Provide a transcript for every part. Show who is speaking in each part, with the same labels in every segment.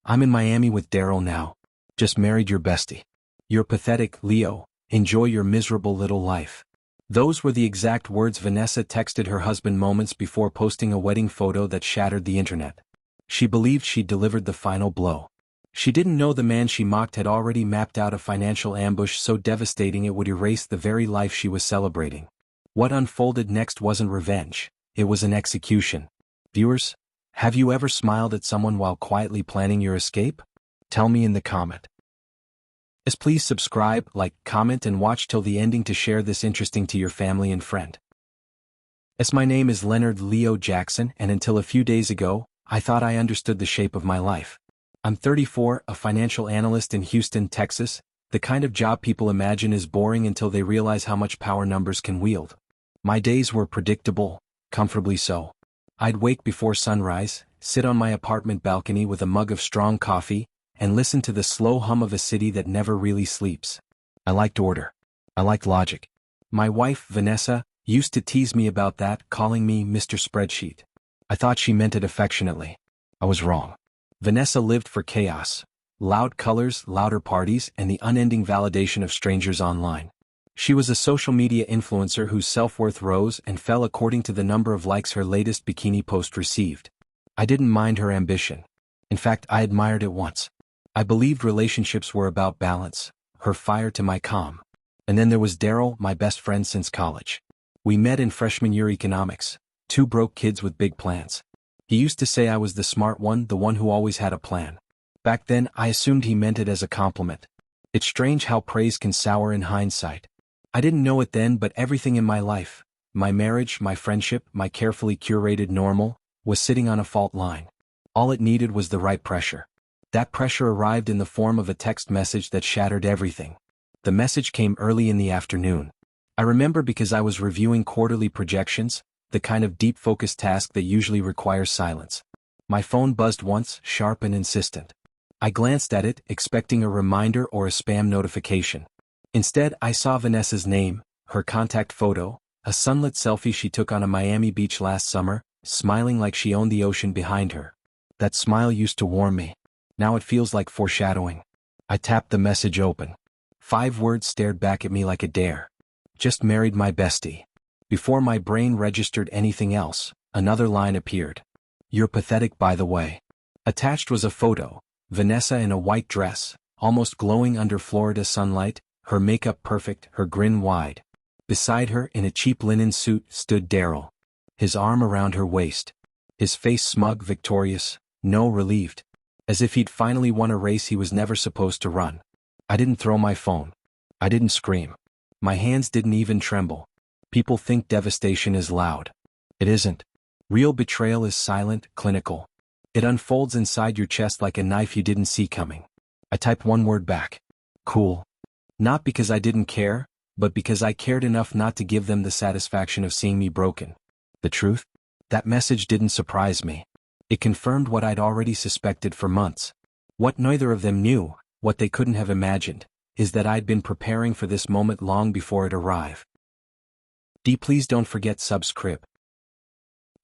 Speaker 1: I'm in Miami with Daryl now. Just married your bestie. You're pathetic, Leo. Enjoy your miserable little life. Those were the exact words Vanessa texted her husband moments before posting a wedding photo that shattered the internet. She believed she'd delivered the final blow. She didn't know the man she mocked had already mapped out a financial ambush so devastating it would erase the very life she was celebrating. What unfolded next wasn't revenge, it was an execution. Viewers, have you ever smiled at someone while quietly planning your escape? Tell me in the comment. Please subscribe, like, comment and watch till the ending to share this interesting to your family and friend. My name is Leonard Leo Jackson, and until a few days ago, I thought I understood the shape of my life. I'm 34, a financial analyst in Houston, Texas, the kind of job people imagine is boring until they realize how much power numbers can wield. My days were predictable, comfortably so. I'd wake before sunrise, sit on my apartment balcony with a mug of strong coffee, and listen to the slow hum of a city that never really sleeps. I liked order. I liked logic. My wife, Vanessa, used to tease me about that, calling me Mr. Spreadsheet. I thought she meant it affectionately. I was wrong. Vanessa lived for chaos, loud colors, louder parties, and the unending validation of strangers online. She was a social media influencer whose self-worth rose and fell according to the number of likes her latest bikini post received. I didn't mind her ambition. In fact, I admired it once. I believed relationships were about balance, her fire to my calm. And then there was Daryl, my best friend since college. We met in freshman year economics, two broke kids with big plans. He used to say I was the smart one, the one who always had a plan. Back then, I assumed he meant it as a compliment. It's strange how praise can sour in hindsight. I didn't know it then, but everything in my life, my marriage, my friendship, my carefully curated normal, was sitting on a fault line. All it needed was the right pressure. That pressure arrived in the form of a text message that shattered everything. The message came early in the afternoon. I remember because I was reviewing quarterly projections, the kind of deep-focused task that usually requires silence. My phone buzzed once, sharp and insistent. I glanced at it, expecting a reminder or a spam notification. Instead, I saw Vanessa's name, her contact photo, a sunlit selfie she took on a Miami beach last summer, smiling like she owned the ocean behind her. That smile used to warm me. Now it feels like foreshadowing. I tapped the message open. 5 words stared back at me like a dare. Just married my bestie. Before my brain registered anything else, another line appeared. You're pathetic, by the way. Attached was a photo, Vanessa in a white dress, almost glowing under Florida sunlight, her makeup perfect, her grin wide. Beside her, in a cheap linen suit, stood Daryl. His arm around her waist. His face smug, victorious, no relieved. As if he'd finally won a race he was never supposed to run. I didn't throw my phone. I didn't scream. My hands didn't even tremble. People think devastation is loud. It isn't. Real betrayal is silent, clinical. It unfolds inside your chest like a knife you didn't see coming. I typed one word back. Cool. Not because I didn't care, but because I cared enough not to give them the satisfaction of seeing me broken. The truth? That message didn't surprise me. It confirmed what I'd already suspected for months. What neither of them knew, what they couldn't have imagined, is that I'd been preparing for this moment long before it arrived. Please don't forget subscribe.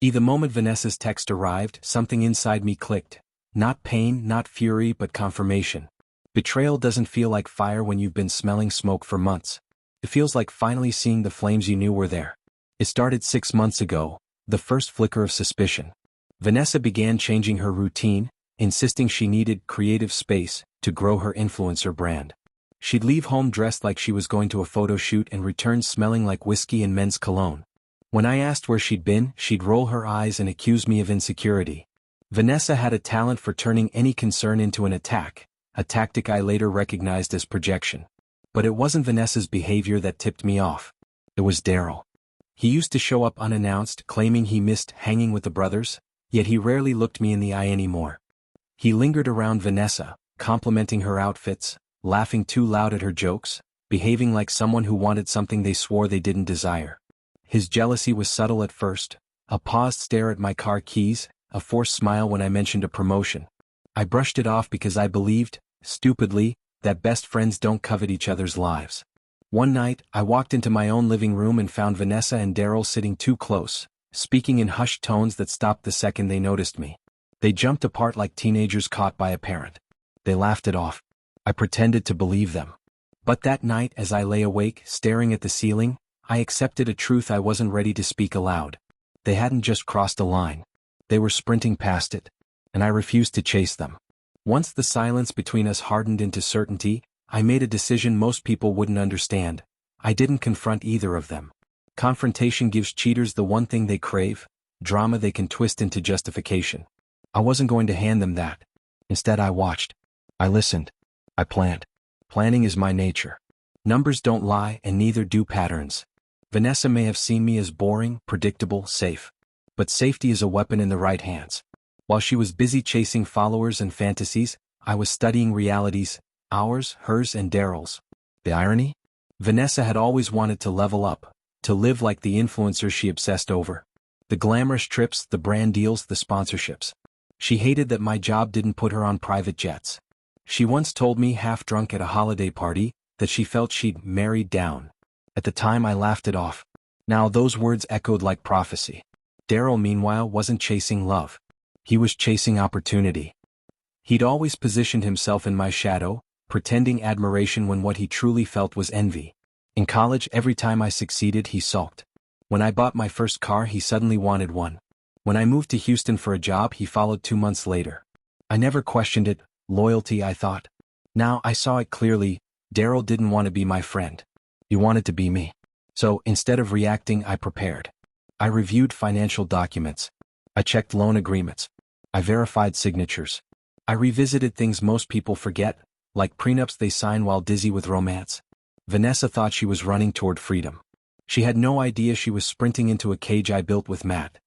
Speaker 1: The moment Vanessa's text arrived, something inside me clicked. Not pain, not fury, but confirmation. Betrayal doesn't feel like fire when you've been smelling smoke for months. It feels like finally seeing the flames you knew were there. It started 6 months ago, the first flicker of suspicion. Vanessa began changing her routine, insisting she needed creative space to grow her influencer brand. She'd leave home dressed like she was going to a photo shoot and return smelling like whiskey and men's cologne. When I asked where she'd been, she'd roll her eyes and accuse me of insecurity. Vanessa had a talent for turning any concern into an attack, a tactic I later recognized as projection. But it wasn't Vanessa's behavior that tipped me off. It was Daryl. He used to show up unannounced, claiming he missed hanging with the brothers, yet he rarely looked me in the eye anymore. He lingered around Vanessa, complimenting her outfits, laughing too loud at her jokes, behaving like someone who wanted something they swore they didn't desire. His jealousy was subtle at first, a paused stare at my car keys, a forced smile when I mentioned a promotion. I brushed it off because I believed, stupidly, that best friends don't covet each other's lives. One night, I walked into my own living room and found Vanessa and Daryl sitting too close, speaking in hushed tones that stopped the second they noticed me. They jumped apart like teenagers caught by a parent. They laughed it off. I pretended to believe them. But that night, as I lay awake, staring at the ceiling, I accepted a truth I wasn't ready to speak aloud. They hadn't just crossed a line. They were sprinting past it. And I refused to chase them. Once the silence between us hardened into certainty, I made a decision most people wouldn't understand. I didn't confront either of them. Confrontation gives cheaters the one thing they crave, drama they can twist into justification. I wasn't going to hand them that. Instead, I watched. I listened. I planned. Planning is my nature. Numbers don't lie, and neither do patterns. Vanessa may have seen me as boring, predictable, safe. But safety is a weapon in the right hands. While she was busy chasing followers and fantasies, I was studying realities, ours, hers, and Daryl's. The irony? Vanessa had always wanted to level up, to live like the influencers she obsessed over. The glamorous trips, the brand deals, the sponsorships. She hated that my job didn't put her on private jets. She once told me, half drunk at a holiday party, that she felt she'd married down. At the time I laughed it off. Now those words echoed like prophecy. Daryl, meanwhile, wasn't chasing love. He was chasing opportunity. He'd always positioned himself in my shadow, pretending admiration when what he truly felt was envy. In college, every time I succeeded, he sulked. When I bought my first car, he suddenly wanted one. When I moved to Houston for a job, he followed 2 months later. I never questioned it. Loyalty, I thought. Now I saw it clearly. Daryl didn't want to be my friend. He wanted to be me. So, instead of reacting, I prepared. I reviewed financial documents. I checked loan agreements. I verified signatures. I revisited things most people forget, like prenups they sign while dizzy with romance. Vanessa thought she was running toward freedom. She had no idea she was sprinting into a cage I built with Matt.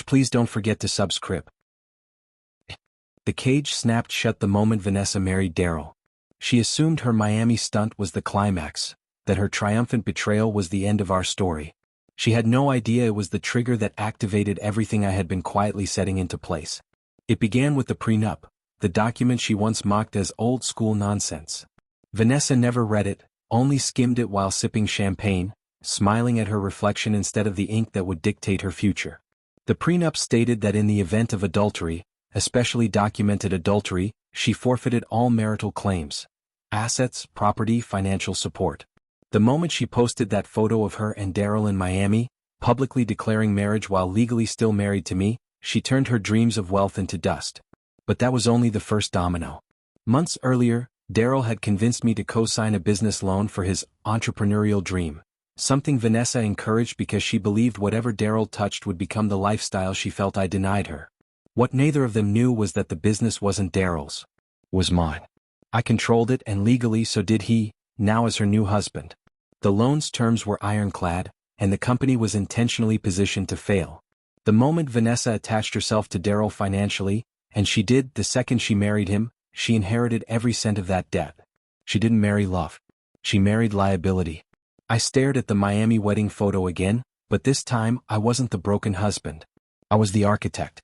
Speaker 1: Please don't forget to subscribe. The cage snapped shut the moment Vanessa married Daryl. She assumed her Miami stunt was the climax, that her triumphant betrayal was the end of our story. She had no idea it was the trigger that activated everything I had been quietly setting into place. It began with the prenup, the document she once mocked as old-school nonsense. Vanessa never read it, only skimmed it while sipping champagne, smiling at her reflection instead of the ink that would dictate her future. The prenup stated that in the event of adultery, especially documented adultery, she forfeited all marital claims, assets, property, financial support. The moment she posted that photo of her and Daryl in Miami, publicly declaring marriage while legally still married to me, she turned her dreams of wealth into dust. But that was only the first domino. Months earlier, Daryl had convinced me to co-sign a business loan for his entrepreneurial dream, something Vanessa encouraged because she believed whatever Daryl touched would become the lifestyle she felt I denied her. What neither of them knew was that the business wasn't Daryl's. It was mine. I controlled it, and legally so did he, now as her new husband. The loan's terms were ironclad, and the company was intentionally positioned to fail. The moment Vanessa attached herself to Daryl financially, and she did the second she married him, she inherited every cent of that debt. She didn't marry love. She married liability. I stared at the Miami wedding photo again, but this time I wasn't the broken husband. I was the architect.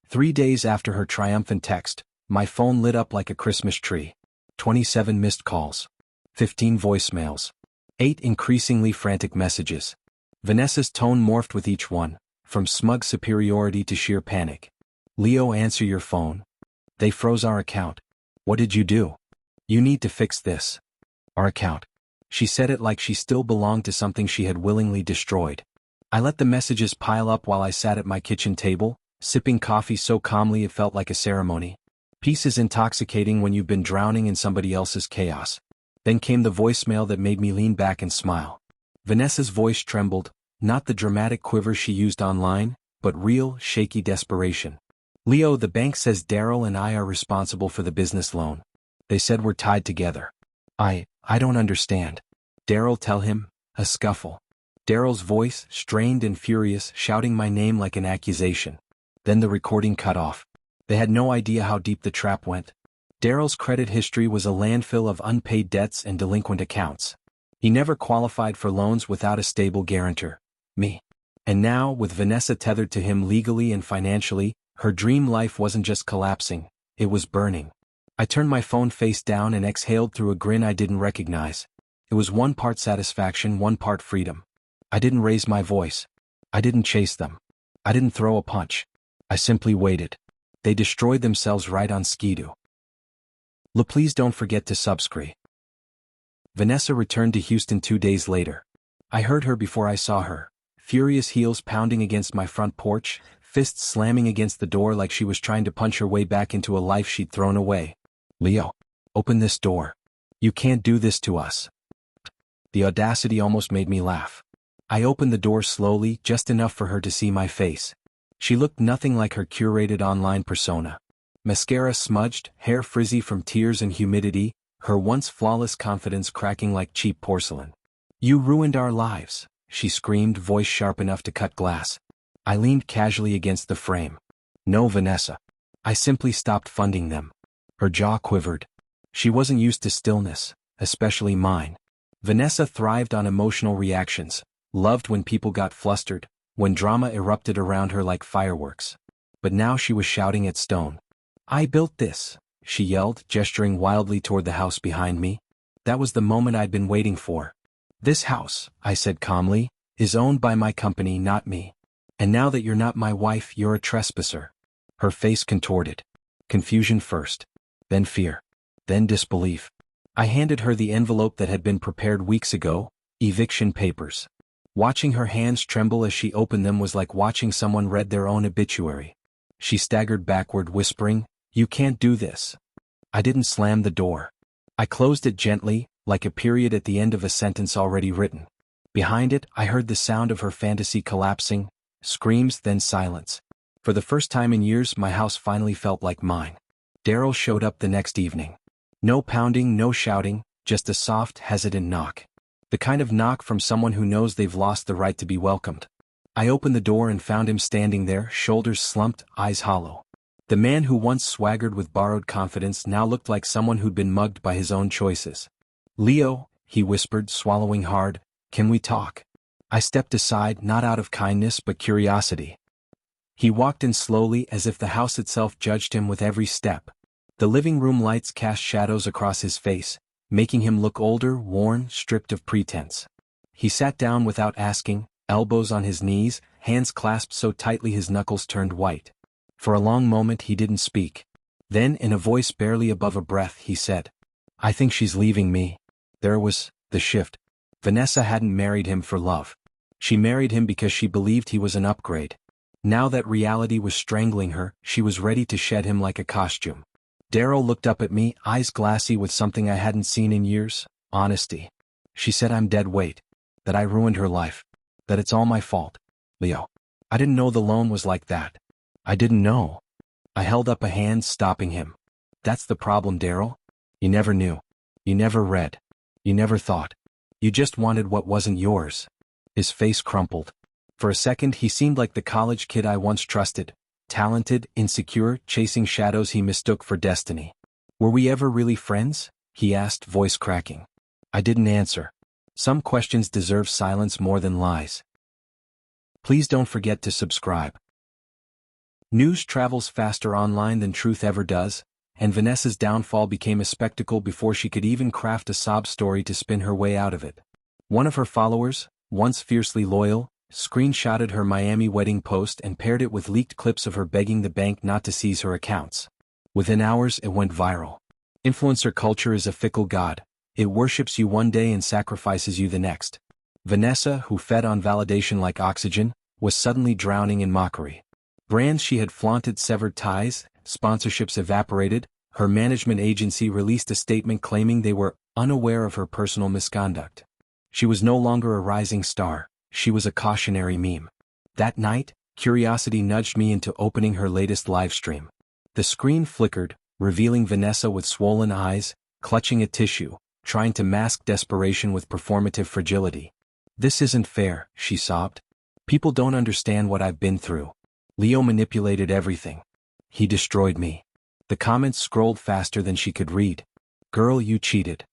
Speaker 1: 3 days after her triumphant text, my phone lit up like a Christmas tree. 27 missed calls. 15 voicemails. 8 increasingly frantic messages. Vanessa's tone morphed with each one, from smug superiority to sheer panic. Leo, answer your phone. They froze our account. What did you do? You need to fix this. Our account. She said it like she still belonged to something she had willingly destroyed. I let the messages pile up while I sat at my kitchen table, sipping coffee so calmly it felt like a ceremony. Peace is intoxicating when you've been drowning in somebody else's chaos. Then came the voicemail that made me lean back and smile. Vanessa's voice trembled, not the dramatic quiver she used online, but real, shaky desperation. Leo, the bank says Daryl and I are responsible for the business loan. They said we're tied together. I don't understand. Daryl, tell him. A scuffle. Daryl's voice, strained and furious, shouting my name like an accusation. Then the recording cut off. They had no idea how deep the trap went. Daryl's credit history was a landfill of unpaid debts and delinquent accounts. He never qualified for loans without a stable guarantor. Me. And now, with Vanessa tethered to him legally and financially, her dream life wasn't just collapsing, it was burning. I turned my phone face down and exhaled through a grin I didn't recognize. It was 1 part satisfaction, 1 part freedom. I didn't raise my voice. I didn't chase them. I didn't throw a punch. I simply waited. They destroyed themselves right on Skidoo. Please don't forget to subscribe. Vanessa returned to Houston 2 days later. I heard her before I saw her, furious heels pounding against my front porch, fists slamming against the door like she was trying to punch her way back into a life she'd thrown away. Leo, open this door. You can't do this to us. The audacity almost made me laugh. I opened the door slowly, just enough for her to see my face. She looked nothing like her curated online persona. Mascara smudged, hair frizzy from tears and humidity, her once flawless confidence cracking like cheap porcelain. You ruined our lives, she screamed, voice sharp enough to cut glass. I leaned casually against the frame. No, Vanessa. I simply stopped funding them. Her jaw quivered. She wasn't used to stillness, especially mine. Vanessa thrived on emotional reactions, loved when people got flustered, when drama erupted around her like fireworks. But now she was shouting at stone. I built this, she yelled, gesturing wildly toward the house behind me. That was the moment I'd been waiting for. This house, I said calmly, is owned by my company, not me. And now that you're not my wife, you're a trespasser. Her face contorted. Confusion first. Then fear. Then disbelief. I handed her the envelope that had been prepared weeks ago, eviction papers. Watching her hands tremble as she opened them was like watching someone read their own obituary. She staggered backward, whispering, "You can't do this." I didn't slam the door. I closed it gently, like a period at the end of a sentence already written. Behind it, I heard the sound of her fantasy collapsing, screams, then silence. For the first time in years, my house finally felt like mine. Daryl showed up the next evening. No pounding, no shouting, just a soft, hesitant knock. The kind of knock from someone who knows they've lost the right to be welcomed. I opened the door and found him standing there, shoulders slumped, eyes hollow. The man who once swaggered with borrowed confidence now looked like someone who'd been mugged by his own choices. "Leo," he whispered, swallowing hard, "can we talk?" I stepped aside, not out of kindness but curiosity. He walked in slowly, as if the house itself judged him with every step. The living room lights cast shadows across his face, making him look older, worn, stripped of pretense. He sat down without asking, elbows on his knees, hands clasped so tightly his knuckles turned white. For a long moment he didn't speak. Then, in a voice barely above a breath, he said, "I think she's leaving me." There was the shift. Vanessa hadn't married him for love. She married him because she believed he was an upgrade. Now that reality was strangling her, she was ready to shed him like a costume. Daryl looked up at me, eyes glassy with something I hadn't seen in years, honesty. She said I'm dead weight. That I ruined her life. That it's all my fault. Leo. I didn't know the loan was like that. I didn't know. I held up a hand, stopping him. That's the problem, Daryl. You never knew. You never read. You never thought. You just wanted what wasn't yours. His face crumpled. For a second he seemed like the college kid I once trusted. Talented, insecure, chasing shadows he mistook for destiny. Were we ever really friends? He asked, voice cracking. I didn't answer. Some questions deserve silence more than lies. Please don't forget to subscribe. News travels faster online than truth ever does, and Vanessa's downfall became a spectacle before she could even craft a sob story to spin her way out of it. One of her followers, once fiercely loyal, screenshotted her Miami wedding post and paired it with leaked clips of her begging the bank not to seize her accounts. Within hours it went viral. Influencer culture is a fickle god. It worships you one day and sacrifices you the next. Vanessa, who fed on validation like oxygen, was suddenly drowning in mockery. Brands she had flaunted severed ties, sponsorships evaporated, her management agency released a statement claiming they were unaware of her personal misconduct. She was no longer a rising star, she was a cautionary meme. That night, curiosity nudged me into opening her latest livestream. The screen flickered, revealing Vanessa with swollen eyes, clutching a tissue, trying to mask desperation with performative fragility. "This isn't fair," she sobbed. "People don't understand what I've been through. Leo manipulated everything. He destroyed me." The comments scrolled faster than she could read. "Girl, you cheated.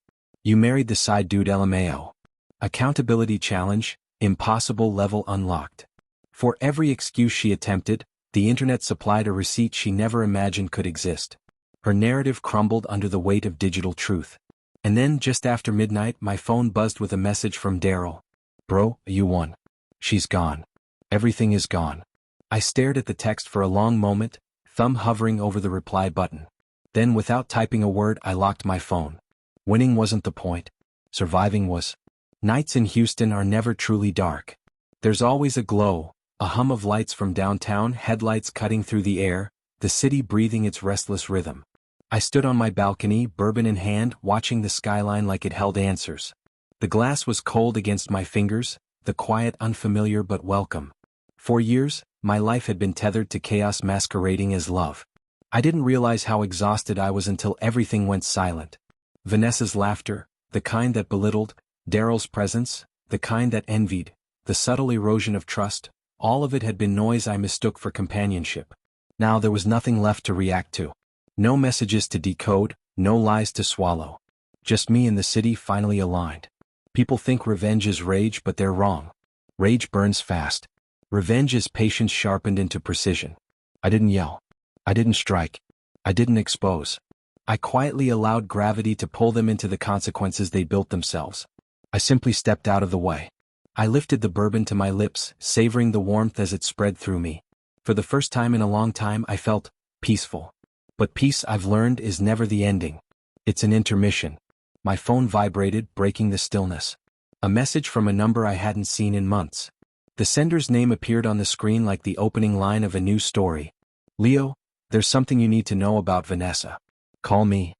Speaker 1: You married the side dude LMAO. Accountability challenge, impossible level unlocked." For every excuse she attempted, the internet supplied a receipt she never imagined could exist. Her narrative crumbled under the weight of digital truth. And then, just after midnight, my phone buzzed with a message from Daryl. "Bro, you won. She's gone. Everything is gone." I stared at the text for a long moment, thumb hovering over the reply button. Then without typing a word I locked my phone. Winning wasn't the point. Surviving was. Nights in Houston are never truly dark. There's always a glow, a hum of lights from downtown, headlights cutting through the air, the city breathing its restless rhythm. I stood on my balcony, bourbon in hand, watching the skyline like it held answers. The glass was cold against my fingers, the quiet unfamiliar but welcome. For years, my life had been tethered to chaos masquerading as love. I didn't realize how exhausted I was until everything went silent. Vanessa's laughter, the kind that belittled, Daryl's presence, the kind that envied, the subtle erosion of trust, all of it had been noise I mistook for companionship. Now there was nothing left to react to. No messages to decode, no lies to swallow. Just me and the city finally aligned. People think revenge is rage, but they're wrong. Rage burns fast. Revenge is patience sharpened into precision. I didn't yell. I didn't strike. I didn't expose. I quietly allowed gravity to pull them into the consequences they built themselves. I simply stepped out of the way. I lifted the bourbon to my lips, savoring the warmth as it spread through me. For the first time in a long time I felt peaceful. But peace, I've learned, is never the ending. It's an intermission. My phone vibrated, breaking the stillness. A message from a number I hadn't seen in months. The sender's name appeared on the screen like the opening line of a new story. Leo, there's something you need to know about Vanessa. Call me.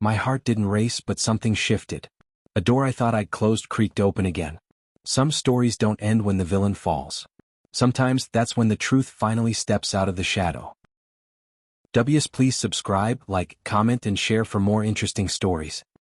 Speaker 1: My heart didn't race, but something shifted. A door I thought I'd closed creaked open again. Some stories don't end when the villain falls. Sometimes that's when the truth finally steps out of the shadow. Please subscribe, like, comment and share for more interesting stories.